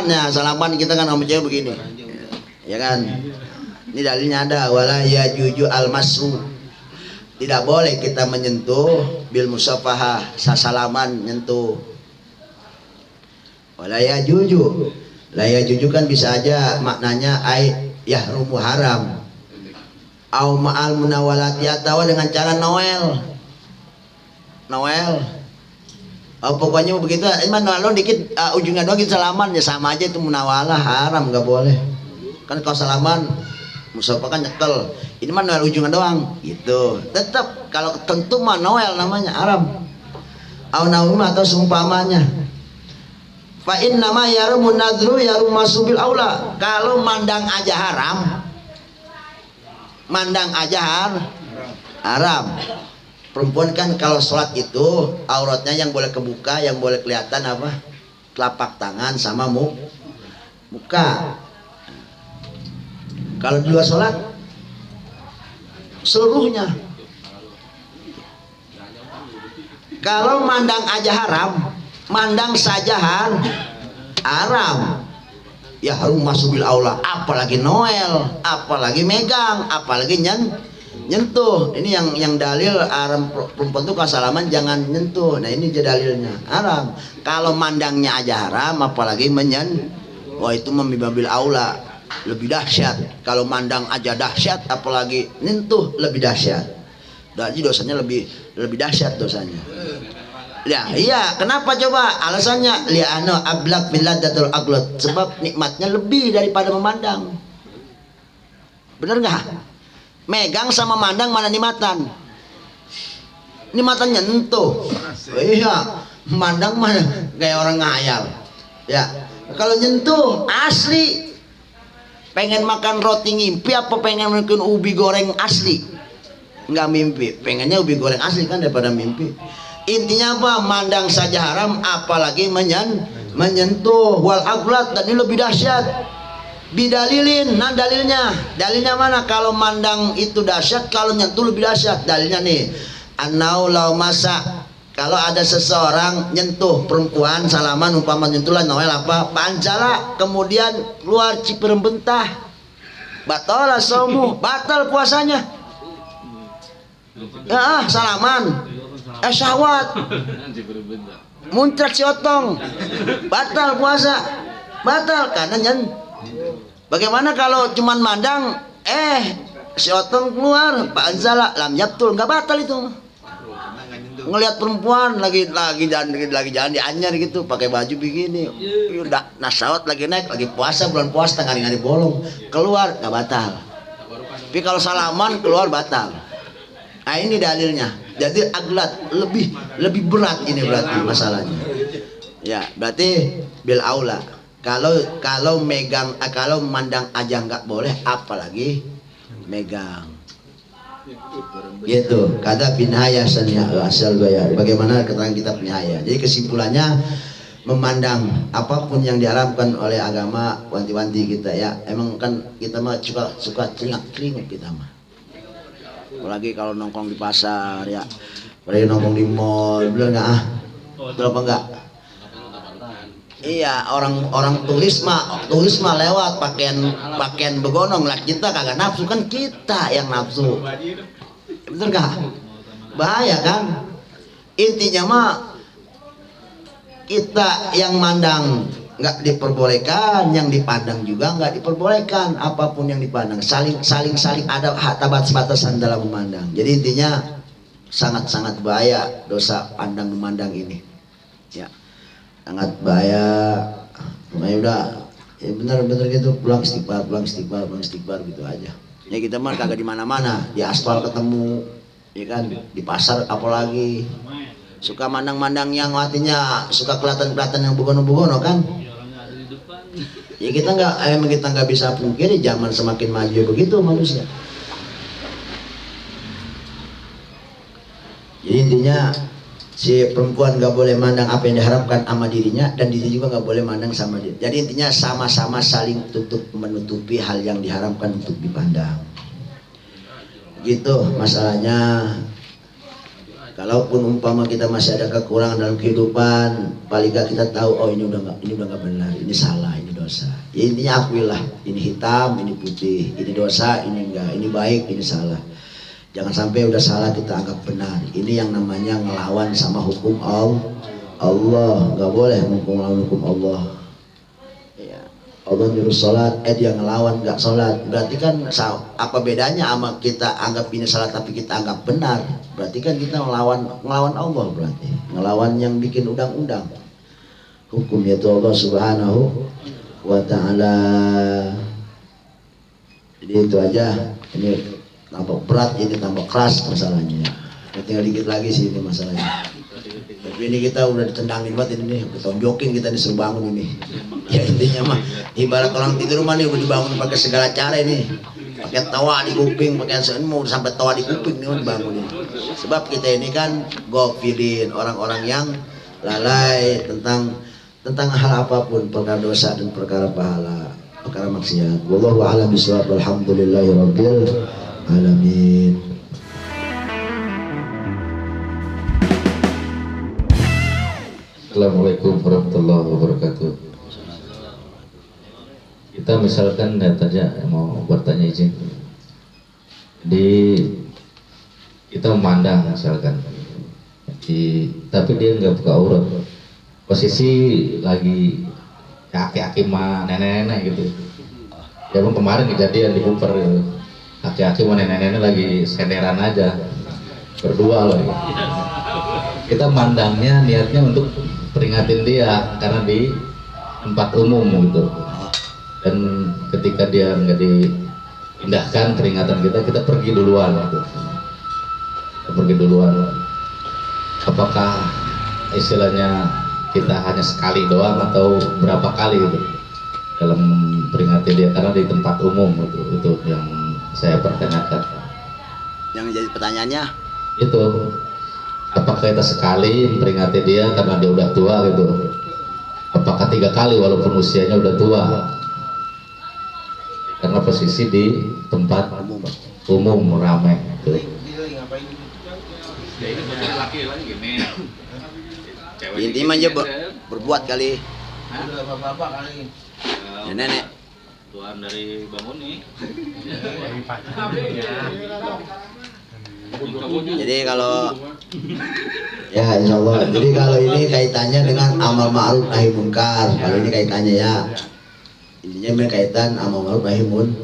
Speaker 1: Ya, salaman kita kan sama cewek begini. Ya kan? Ini dalilnya ada, wala ya juju al-masu, tidak boleh kita menyentuh bil musafahah, sasalaman nyentuh. Wala ya juju, la ya juju kan bisa aja maknanya ai yahrumu haram, au ma'al munawalati, atau dengan cara Noel. Pokoknya begitu, iman lo dikit ujungnya doang gitu salaman, ya sama aja itu munawalah, haram, nggak boleh. Kan kalau salaman musafah kan nyekel, ini mah Noel ujungnya doang gitu. Tetap kalau tentu mah Noel namanya haram. Au naum atau seumpamanya. Fa inna ma yarumun nadru yarum masubil aula. Kalau mandang aja haram, mandang aja haram. Perempuan kan kalau sholat itu auratnya yang boleh kebuka, yang boleh kelihatan apa? Telapak tangan sama muka. Kalau di luar sholat seluruhnya. Kalau mandang aja haram, mandang saja haram. Ya harum masubil aula, apalagi Noel, apalagi megang, apalagi nyentuh. Ini yang dalil haram perempuan tuh kalau salaman jangan nyentuh. Nah ini dalilnya haram. Kalau mandangnya aja haram, apalagi wah itu membibabil aula, lebih dahsyat. Kalau mandang aja dahsyat, apalagi nyentuh lebih dahsyat. Jadi dosanya lebih dahsyat dosanya. Ya, iya, kenapa coba? Alasannya li'ano ablaq biladatul aghlad, sebab nikmatnya lebih daripada memandang. Bener nggak? Megang sama mandang mana nikmatan? Nikmatan nyentuh. Iya, mandang mana kayak orang ngayal. Ya, kalau nyentuh asli. Pengen makan roti ngimpi apa pengen makan ubi goreng asli? Nggak mimpi, pengennya ubi goreng asli kan daripada mimpi. Intinya apa? Mandang saja haram, apalagi menyentuh wal aghlad, dan ini lebih dahsyat. Bidalilin, nah dalilnya mana? Kalau mandang itu dahsyat, kalau nyentuh lebih dahsyat. Dalilnya nih, annau lau masa, kalau ada seseorang nyentuh perempuan salaman, umpama nyentuhlah Noel apa pancala, kemudian keluar ciperem bentah, batal saumu, batal puasanya. Ya salaman syahwat muncrat si otong, batal puasa, batal karena bagaimana kalau cuman mandang si otong keluar pak anzala lam yaptul, nggak batal itu. Ngelihat perempuan lagi jalan di anyar gitu pakai baju begini, udah nasawat lagi naik, lagi puasa, bulan puasa tengah hari bolong, keluar nggak batal. Tapi kalau salaman keluar batal. Nah ini dalilnya. Jadi aghlad lebih berat ini berarti masalahnya. Ya berarti bil aula. Kalau megang, kalau mandang aja nggak boleh, apalagi megang. Gitu kata Binhaya Sania asal bayar. Bagaimana keterangan kitab Binhaya. Jadi kesimpulannya, memandang apapun yang diharamkan oleh agama wanti-wanti kita ya. Emang kan kita mah suka celingak kita mah. Apalagi kalau nongkrong di pasar ya, apalagi nongkrong di mall, bener nggak betul apa enggak? Iya, orang turis mah lewat pakaian begonong lah, kita kagak nafsu, kan kita yang nafsu, bener nggak? Bahaya kan? Intinya mah kita yang mandang nggak diperbolehkan, yang dipandang juga nggak diperbolehkan. Apapun yang dipandang saling ada batasan dalam memandang. Jadi intinya sangat bahaya dosa pandang memandang ini ya, sangat bahaya. Makanya udah ya benar-benar gitu, pulang istighfar gitu aja ya. Kita mah kagak di mana-mana, di aspal ketemu ya kan, di pasar apalagi suka mandang-mandang yang hatinya suka kelihatan yang begono-begono kan. Ya kita nggak bisa pungkiri zaman semakin maju begitu manusia. Jadi intinya si perempuan nggak boleh mandang apa yang diharapkan sama dirinya, dan diri juga nggak boleh mandang sama dia. Jadi intinya sama-sama saling menutupi hal yang diharamkan untuk dipandang. Gitu masalahnya. Kalaupun umpama kita masih ada kekurangan dalam kehidupan, paling gak kita tahu, oh ini udah nggak benar, ini salah, ini dosa. Ya intinya akuilah, ini hitam, ini putih, ini dosa, ini enggak, ini baik, ini salah. Jangan sampai udah salah kita anggap benar. Ini yang namanya ngelawan sama hukum Allah. Nggak boleh melawan hukum Allah. Ya. Allah nyuruh sholat, dia ngelawan nggak sholat. Berarti kan apa bedanya sama kita anggap ini salah tapi kita anggap benar? Berarti kan kita ngelawan Allah, berarti ngelawan yang bikin undang-undang. Hukum yaitu Allah Subhanahu wa ta'ala. Jadi itu aja. Ini tambah berat, ini tambah keras masalahnya. Tinggal dikit lagi sih ini masalahnya. Ini kita udah ditendangin banget ini nih, ditonjokin kita disuruh bangun ini. Ya intinya mah ibarat orang tidur rumah nih udah dibangun pakai segala cara ini. Pakai tawa di kuping, pakai mau sampai tawa di kuping nih dibangunin. Sebab kita ini kan gofilin, orang-orang yang lalai tentang hal apapun, perkara dosa dan perkara pahala, perkara maksiat. Wallahu a'lam bishawab. Alhamdulillahirabbil alamin.
Speaker 2: Assalamualaikum warahmatullahi wabarakatuh. Kita misalkan tanya mau bertanya izin. Kita memandang misalkan, tapi dia nggak buka aurat. Posisi lagi aki-aki mah nenek-nenek gitu. Ya bang kemarin kejadian di Buper gitu. Aki-aki mah nenek-nenek lagi senderan aja, berdua loh. Gitu. Kita mandangnya niatnya untuk peringatin dia karena di tempat umum gitu, dan ketika dia nggak diindahkan peringatan kita pergi duluan gitu. Apakah istilahnya kita hanya sekali doang atau berapa kali gitu dalam peringati dia karena di tempat umum gitu? Itu yang saya pertanyakan.
Speaker 1: Yang jadi pertanyaannya
Speaker 2: itu apakah kita sekali memperingati dia karena dia udah tua gitu? Apakah 3 kali walaupun usianya udah tua? Karena posisi di tempat umum ramai gitu.
Speaker 1: intinya aja berbuat kali.
Speaker 3: Bapak kali.
Speaker 1: Nenek.
Speaker 3: Tuan dari bangun nih.
Speaker 1: Jadi kalau ya insya Allah. Jadi kalau ini kaitannya dengan amal ma'ruf nahi munkar. Kalau ini kaitannya ya. Intinya memang kaitan amal ma'ruf nahi munkar.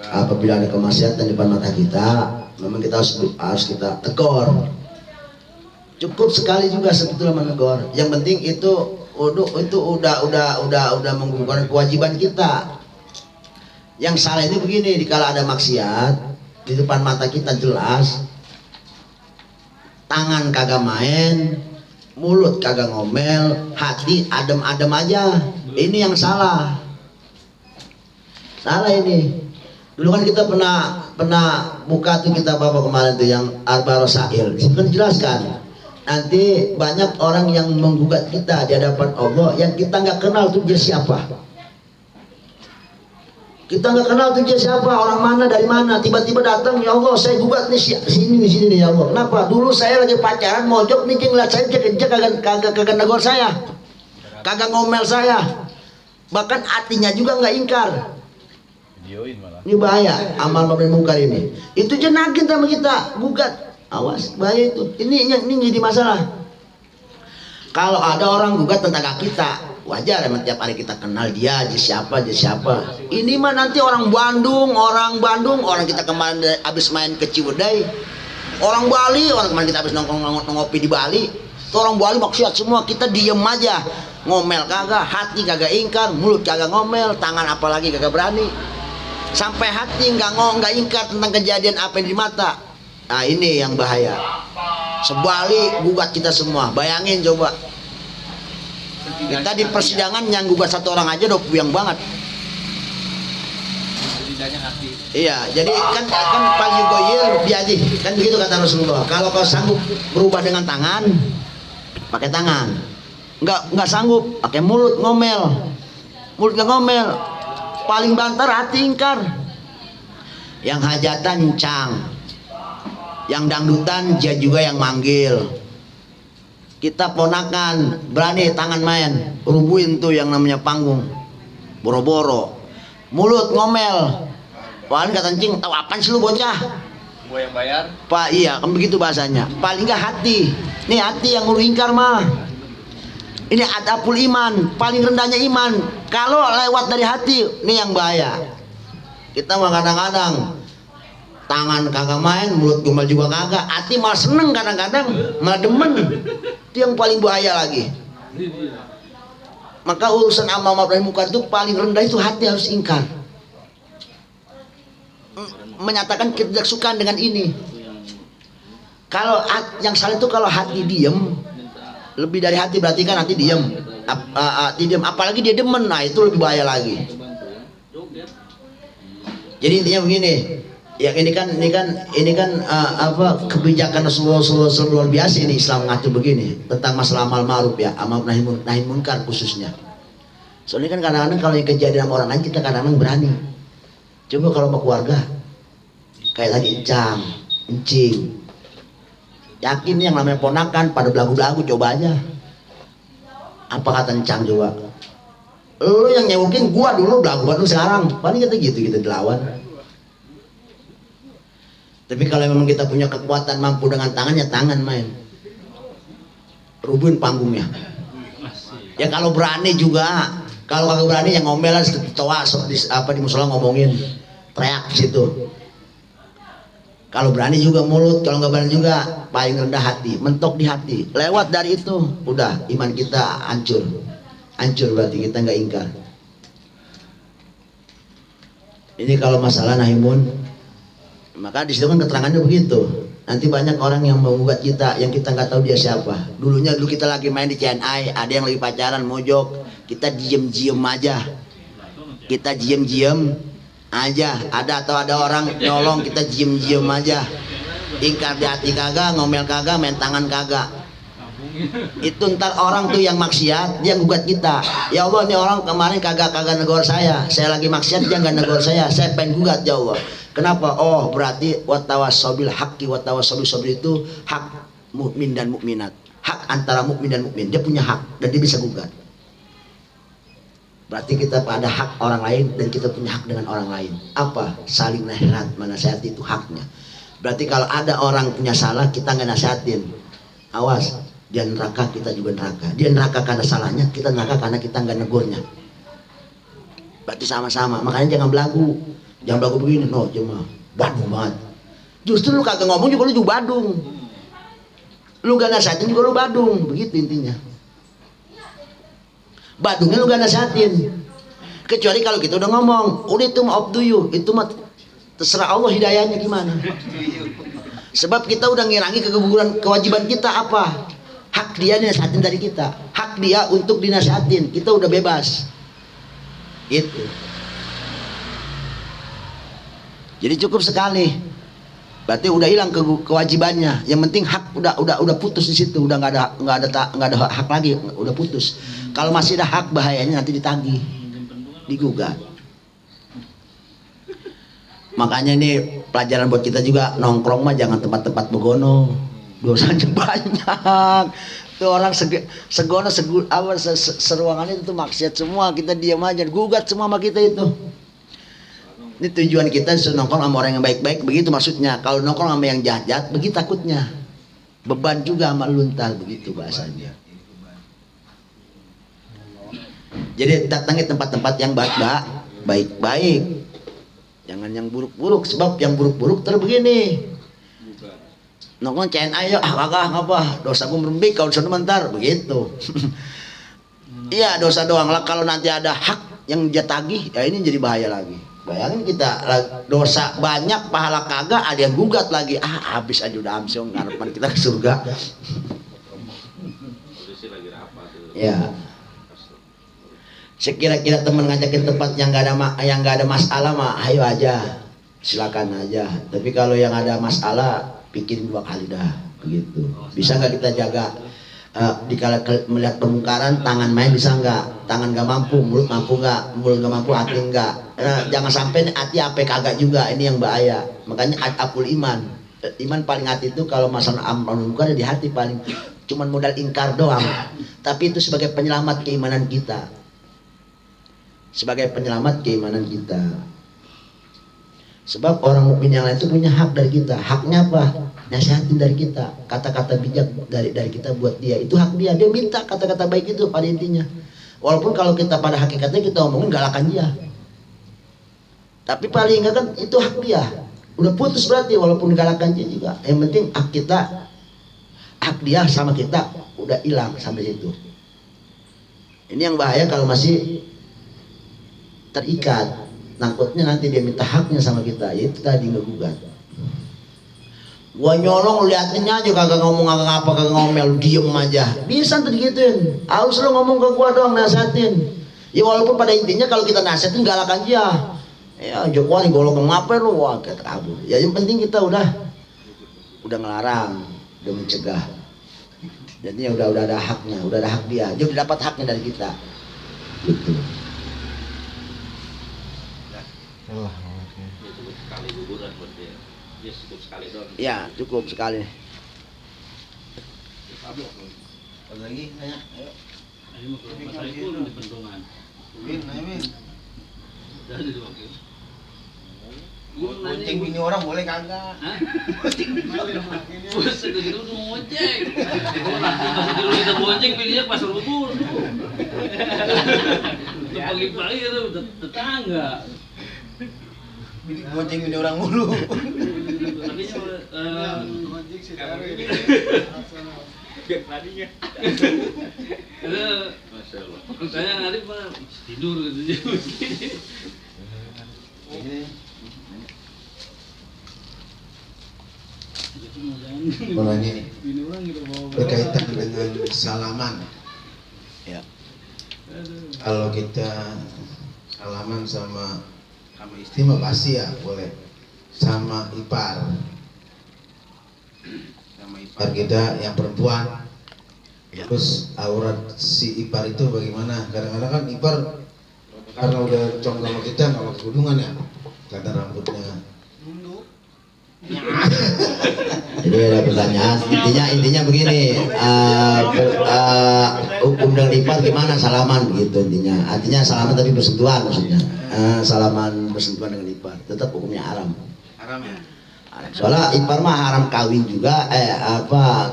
Speaker 1: Apabila ada kemaksiatan di depan mata kita, memang kita harus kita tegur. Cukup sekali juga sebetulnya menegur. Yang penting itu udah menggugurkan kewajiban kita. Yang salah itu begini, dikala ada maksiat di depan mata kita jelas, tangan kagak main, mulut kagak ngomel, hati adem-adem aja. Ini yang salah. Salah ini. Dulu kan kita pernah buka tuh kita bapak kemarin tuh yang Arba Rosail. Kan jelaskan. Nanti banyak orang yang menggugat kita di hadapan Allah yang kita nggak kenal tuh dia siapa. Kita nggak kenal tuh dia siapa, orang mana, dari mana. Tiba-tiba datang, ya Allah saya gugat nih sini nih ya Allah. Kenapa? Dulu saya lagi pacaran mojok nih ngeliat saya kagak negor saya, kagak ngomel saya, bahkan hatinya juga nggak ingkar. Ini bahaya amal ma'ruf munkar ini. Itu jenagin sama kita gugat. Awas, bahaya itu. Ini jadi masalah. Kalau ada orang gugat tentang kita, wajar emang tiap hari kita kenal dia siapa. Ini mah nanti orang Bandung, orang kita kemarin habis main ke Ciwidey. Orang Bali, orang kemarin kita habis nongkrong ngopi di Bali. Itu orang Bali maksiat semua, kita diem aja. Ngomel kagak, hati kagak ingkar, mulut kagak ngomel, tangan apalagi kagak berani. Sampai hati nggak ingkar tentang kejadian apa yang di mata. Nah ini yang bahaya. Sebalik gugat kita semua. Bayangin coba. Kita di persidangan yang gugat satu orang aja udah puyeng banget. Iya, jadi kan Pak Yugoyil biaji kan begitu kata Rasulullah. Kalau kau sanggup berubah dengan tangan, pakai tangan. Nggak sanggup, pakai mulut ngomel. Mulut nggak ngomel. Paling banter hati ingkar. Yang hajatan cang. Yang dangdutan dia juga yang manggil. Kita ponakan berani tangan main, rubuhin tuh yang namanya panggung, boro-boro, mulut ngomel. Paling kata cing, tahu apaan sih lu bocah?
Speaker 3: Gua yang bayar.
Speaker 1: Pak iya, kan begitu bahasanya. Paling nggak hati, nih hati yang lu ingkar mah. Ini adapul iman, paling rendahnya iman. Kalau lewat dari hati, ini yang bahaya. Kita mah kadang-kadang tangan kagak main, mulut gombal juga kagak, hati malah seneng kadang-kadang, malah demen. Itu yang paling bahaya lagi. Maka urusan amal ma'ruf munkar itu paling rendah itu hati harus ingkar. Menyatakan ketidaksukaan dengan ini. Kalau yang salah itu kalau hati diem, lebih dari hati berarti kan hati diam. Diam, apalagi dia demen, nah itu lebih bahaya lagi. Jadi intinya begini, ya ini kan apa kebijakan Rasulullah SAW luar biasa ini Islam ngatur begini tentang masalah amal ma'ruf ya, amal nahi munkar khususnya. Soalnya kan kadang-kadang kalau yang kejadian sama orang lain kita kadang-kadang berani. Coba kalau sama keluarga, kayak tadi Encing, yakin yang namanya ponakan pada belagu-belagu, coba aja. Apa kata Encang coba? Lu yang nyewokin gua dulu belagu lu sekarang. Paling kita gitu kita dilawan. Tapi kalau memang kita punya kekuatan mampu dengan tangannya, tangan main. Rubuhin panggungnya. Ya kalau berani juga, kalau kagak berani yang ngomel lah toa di musola ngomongin, teriak di situ. Kalau berani juga mulut, kalau nggak berani juga paling rendah hati, mentok di hati. Lewat dari itu, udah iman kita hancur. Hancur berarti kita nggak ingkar. Ini kalau masalah nahimun, maka di situ kan keterangannya begitu. Nanti banyak orang yang menggugat kita, yang kita nggak tahu dia siapa. Dulu kita lagi main di CNI, ada yang lagi pacaran mojok, kita diem aja. Kita diem aja, ada orang nyolong, kita diem aja, ingkar di hati kagak, ngomel kagak, main tangan kagak. Itu ntar orang tuh yang maksiat dia gugat kita, ya Allah ini orang kemarin kagak negor saya lagi maksiat dia nggak negor saya pengen gugat ya Allah. Kenapa? Oh berarti watawassobil haqqi watawassobil sabri itu hak mukmin dan mukminat, hak antara mukmin dan mukmin, dia punya hak dan dia bisa gugat. Berarti kita pada hak orang lain dan kita punya hak dengan orang lain. Apa? Saling menasihati itu haknya. Berarti kalau ada orang punya salah kita nggak nasihatin, awas, dia neraka kita juga neraka. Dia neraka karena salahnya, kita neraka karena kita nggak negurnya. Berarti sama-sama. Makanya jangan belagu begini, no cuma badung banget. Justru lu kagak ngomong juga lu juga badung. Lu nggak nasihatin juga lu badung, begitu intinya. Badungnya lu gak nasihatin. Kecuali kalau kita udah ngomong, udah itu up to you, itu mah terserah Allah hidayahnya gimana. Sebab kita udah ngirangi kewajiban kita apa? Hak dia dinasihatin dari kita, hak dia untuk dinasihatin, kita udah bebas. Gitu. Jadi cukup sekali. Berarti udah hilang kewajibannya. Yang penting hak udah putus di situ, udah nggak ada hak lagi, udah putus. Kalau masih ada hak bahayanya nanti ditagih, digugat. Makanya ini pelajaran buat kita juga, nongkrong mah jangan tempat-tempat begono, dosanya banyak. Tuh orang seruangan itu maksiat semua, kita diam aja, gugat semua sama kita itu. Ini tujuan kita disuruh nongkrong sama orang yang baik-baik, begitu maksudnya. Kalau nongkrong sama yang jahat-jahat, begitu takutnya. Beban juga sama luntal, begitu bahasanya. Jadi datangi tempat-tempat yang baik-baik. Jangan yang buruk-buruk, sebab yang buruk-buruk begini. Nongkrong CNI, kagak apa, dosa gue merembik, kau sebentar, begitu. Iya dosa doang lah, kalau nanti ada hak yang dia tagih, ya ini jadi bahaya lagi. Bayangin kita dosa banyak, pahala kagak, ada yang gugat lagi. Habis aja udah amsyong, harapan kita ke surga. Ya. Sekira-kira teman ngajakin tempat yang nggak ada masalah mah, ayo aja, silakan aja. Tapi kalau yang ada masalah, pikirin 2 kali dah, begitu. Bisa nggak kita jaga? Dikala melihat permukaran, tangan main bisa nggak? Tangan nggak mampu, mulut mampu nggak? Mulut nggak mampu, hati nggak? Jangan sampai hati apa kagak juga, ini yang bahaya. Makanya apul iman. Iman paling hati itu kalau masalah amal munkar di hati paling, cuman modal ingkar doang. Tapi itu sebagai penyelamat keimanan kita. Sebagai penyelamat keimanan kita. Sebab orang mukmin yang lain itu punya hak dari kita. Haknya apa? Nasihatin dari kita, kata-kata bijak dari kita buat dia, itu hak dia. Dia minta kata-kata baik itu pada intinya. Walaupun kalau kita pada hakikatnya kita omongin galakan dia, tapi paling enggak kan itu hak dia. Udah putus berarti, walaupun galakan dia juga. Yang penting hak kita, hak dia sama kita udah hilang sampai situ. Ini yang bahaya kalau masih terikat. Takutnya nanti dia minta haknya sama kita, yaitu tadi ngegugat. Gua nyolong liatinnya aja kagak ngomong apa kagak ngomel, diem aja. Bisa tuh digituin. Harus lu ngomong ke gua doang nasihatin. Ya walaupun pada intinya kalau kita nasihatin galak aja. Ya Jokowi golok ngapain lu, wah kita kabur. Ya yang penting kita udah ngelarang, udah mencegah. Jadinya udah ada haknya, udah ada hak dia. Dia udah dapat haknya dari kita. Gitu.
Speaker 3: Cukup sekali guguran buat dia. Dia cukup sekali doang.
Speaker 1: Ya cukup sekali.
Speaker 4: Apa lagi? Nanya. Ayo.
Speaker 3: Ini mau ke Mas Saiful di Bendungan.
Speaker 4: Win, ayo Win.
Speaker 3: Udah di dua kilo.
Speaker 4: Bonceng bini orang boleh kagak?
Speaker 3: Hah? Bos itu gitu udah mau bonceng. Pas dulu kita bonceng bininya ke pasar bubur. Itu pagi-pagi itu tetangga.
Speaker 4: Bonceng bini orang mulu.
Speaker 3: Tadinya tadinya. Masya Allah. Saya nanti mah tidur gitu.
Speaker 4: Kalau ini berkaitan dengan salaman.
Speaker 1: Ya.
Speaker 4: Kalau kita salaman sama istri mah pasti ya boleh. Sama ipar kita yang perempuan. Terus aurat si ipar itu bagaimana? Kadang-kadang kan ipar karena udah cong sama kita nggak pakai kerudungan ya, kata rambutnya.
Speaker 1: Jadi ada pertanyaan, intinya begini, hukum dan ipar gimana salaman begitu intinya. Artinya salaman tapi bersentuhan maksudnya. Salaman bersentuhan dengan ipar, tetap hukumnya haram.
Speaker 4: Haram ya?
Speaker 1: Soalnya ipar mah haram kawin juga,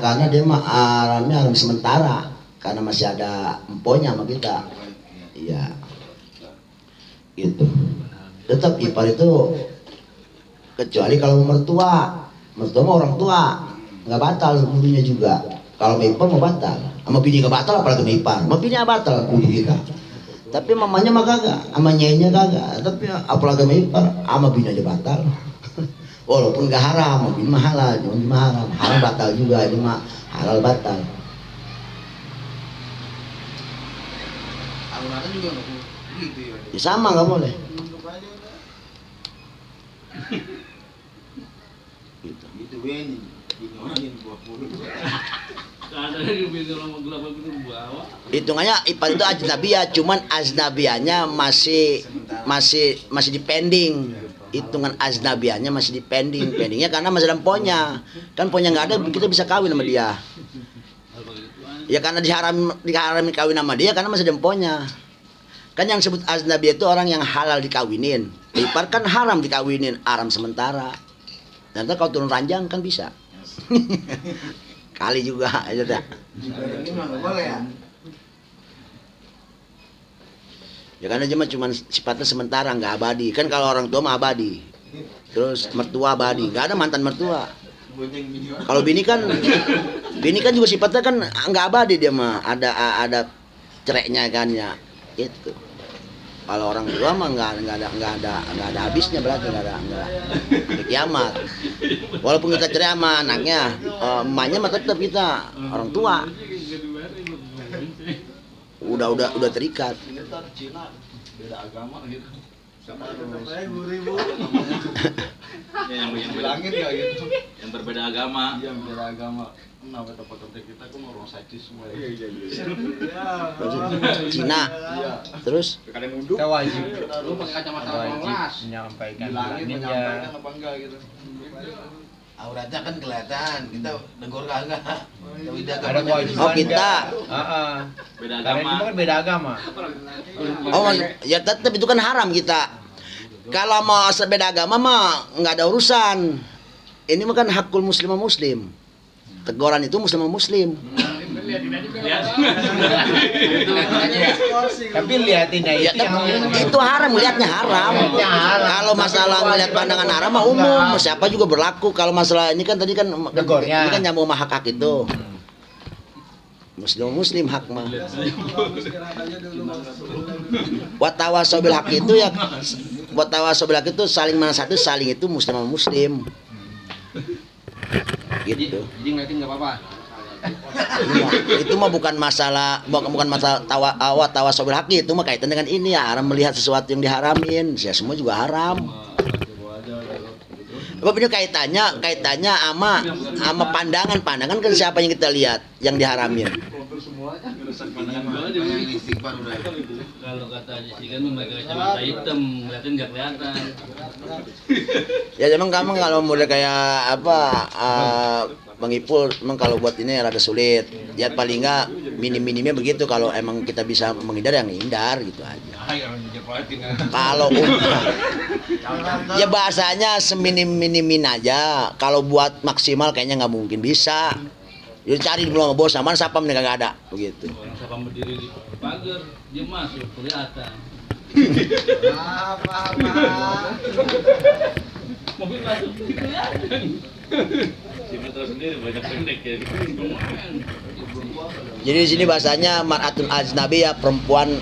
Speaker 1: karena dia mah haram sementara, karena masih ada emponya sama kita. Iya, gitu. Tetap ipar itu kecuali kalau mertua mah orang tua nggak batal kudunya juga. Kalau ipar mau batal, sama bini nggak batal apalagi sama ipar. Sama bini nggak batal kudu kita. Tapi mamanya mah kagak, sama nyainya kagak. Tapi apalagi sama ipar, sama bini aja batal. Walaupun nggak haram, sama bini mah halal, cuma bini mah haram. Haram batal juga, ini mah halal batal.
Speaker 4: Auratnya juga nggak gitu ya?
Speaker 1: Ya sama nggak boleh.
Speaker 4: Gitu Win, bini orang yang 20.
Speaker 3: Ada yang bini orang gelap itu bawa.
Speaker 1: Hitungannya ipar itu ajnabiyah, cuman ajnabiyahnya masih dipending. Hitungan ajnabiyahnya masih dipending. Pendingnya karena masih dalam ponya. Kan ponya nggak ada, kita bisa kawin sama dia. Ya karena diharami kawin sama dia karena masih dalam ponya. Kan yang disebut ajnabiyah itu orang yang halal dikawinin. Ipar kan haram dikawinin, haram sementara. Nanti kalau turun ranjang kan bisa. Kali juga aja dah.
Speaker 4: Ini mah nggak boleh ya?
Speaker 1: Ya karena dia mah cuma sifatnya sementara, nggak abadi. Kan kalau orang tua mah abadi. Terus mertua abadi, nggak ada mantan mertua.
Speaker 4: Bonceng bini orang.
Speaker 1: Kalau bini kan juga sifatnya kan nggak abadi dia mah. Ada cereknya kan ya. Gitu. Kalau orang tua mah nggak ada habisnya, berarti nggak ada kiamat. Walaupun kita cerai sama anaknya, emaknya mah tetap kita orang tua. Udah terikat.
Speaker 3: Beda agama gitu.
Speaker 4: Yang bilangin nggak gitu?
Speaker 3: Yang berbeda agama.
Speaker 5: Iya, beda agama. Kenapa tempat-tempat kita kan orang saji semua ya? Iya.
Speaker 1: Cina.
Speaker 5: Iya.
Speaker 1: Terus
Speaker 3: Kalian nunduk.
Speaker 5: Kita wajib.
Speaker 3: Lu pakai kacamata
Speaker 5: Wajib
Speaker 3: kelas.
Speaker 5: menyampaikan
Speaker 4: Bilangin
Speaker 5: bilangin
Speaker 4: menyampaikan
Speaker 5: ya.
Speaker 4: apa enggak gitu? Auratnya kan kelihatan, kita negor kagak.
Speaker 5: Ada kewajiban.
Speaker 1: Oh, kita.
Speaker 3: Beda
Speaker 5: Karena
Speaker 3: agama.
Speaker 5: itu kan beda agama.
Speaker 1: ya tetap itu kan haram kita. Kalau mau beda agama mah nggak ada urusan. Ini mah kan hakul muslim sama muslim. Teguran itu muslim sama muslim.
Speaker 5: Tapi liatin
Speaker 1: Ya,
Speaker 5: aja
Speaker 1: itu haram, melihatnya haram. Kalau masalah melihat pandangan haram mah umum, siapa juga berlaku. Kalau masalah ini kan tadi kan
Speaker 5: Negornya.
Speaker 1: ini kan nyambung sama hak itu. Muslim hak mah. Watawasobil hak itu ya, watawasobil hak itu saling mana satu saling itu muslim sama muslim. Gitu.
Speaker 3: Jadi ngeliatin nggak apa-apa.
Speaker 1: Itu mah bukan masalah tawasobil haki, itu mah kaitan dengan ini ya, haram melihat sesuatu yang diharamin. Ya semua juga haram. Apa punya kaitannya ama pandangan kan siapa yang kita lihat yang diharamin.
Speaker 3: Kalau kata Jessica kan memakai kacamata hitam, ngeliatin nggak kelihatan.
Speaker 1: Ya emang kamu kalau mulai kayak apa Bang Ipul, emang kalau buat ini rada sulit. Ya paling nggak minim-minimnya begitu. Kalau emang kita bisa menghindar yang hindar gitu aja. Kalau ya bahasanya seminim-minimin aja. Kalau buat maksimal kayaknya nggak mungkin bisa. Ya cari dulu sama bos, mana sapam nih kagak ada begitu.
Speaker 3: Orang siapa berdiri di pagar, dia masuk kelihatan. Mobil masuk kelihatan. Cuma tahu sendiri banyak pendek ya.
Speaker 1: Jadi di sini bahasanya mar'atun aznabi ya, perempuan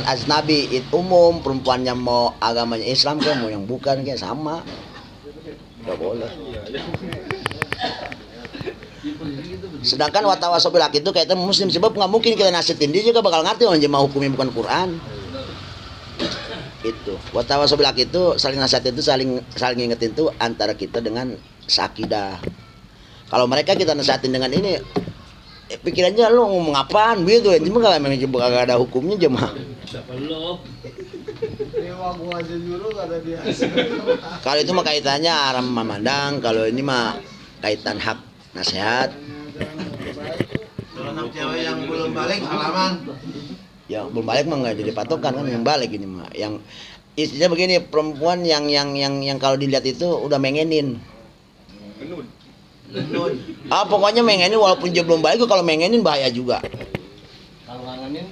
Speaker 1: aznabi itu umum, perempuan yang mau agamanya Islam kan, mau yang bukan kayak sama. Gak boleh. Sedangkan watawasobil haq itu kaitan muslim, sebab nggak mungkin kita nasihatin dia juga bakal ngerti orang jemaah hukumnya bukan Quran. Itu watawasobil haq itu saling nasihatin itu saling ingetin tuh antara kita dengan sakidah. Kalau mereka kita nasihatin dengan ini pikirannya lu ngomong apaan gitu, cuma kalau memang gak ada hukumnya jemaah. Kalau itu mah kaitannya haram memandang, kalau ini mah kaitan hak nasihat.
Speaker 4: Kalau anak cewek yang belum balik halaman.
Speaker 1: Ya belum balik mah nggak jadi patokan kan, yang balik ini mah. Yang istilahnya begini, perempuan yang kalau dilihat itu udah mengenin. Pokoknya mengenin walaupun dia belum balik, kalau mengenin bahaya juga.
Speaker 3: Kalau ngangenin,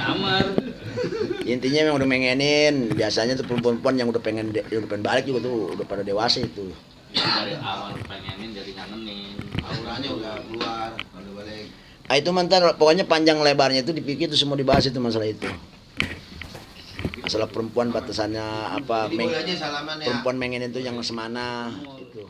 Speaker 3: amar.
Speaker 1: Intinya memang udah mengenin. Biasanya tuh perempuan yang udah pengen balik juga tuh udah pada dewasa itu.
Speaker 3: Dari awal pengenin jadi ngangenin.
Speaker 4: Auranya udah keluar, udah balik.
Speaker 1: Itu mantan pokoknya panjang lebarnya itu dipikir itu semua dibahas itu masalah itu. Masalah perempuan batasannya apa?
Speaker 4: Jadi boleh aja salaman ya.
Speaker 1: Perempuan mengenin itu yang semana itu.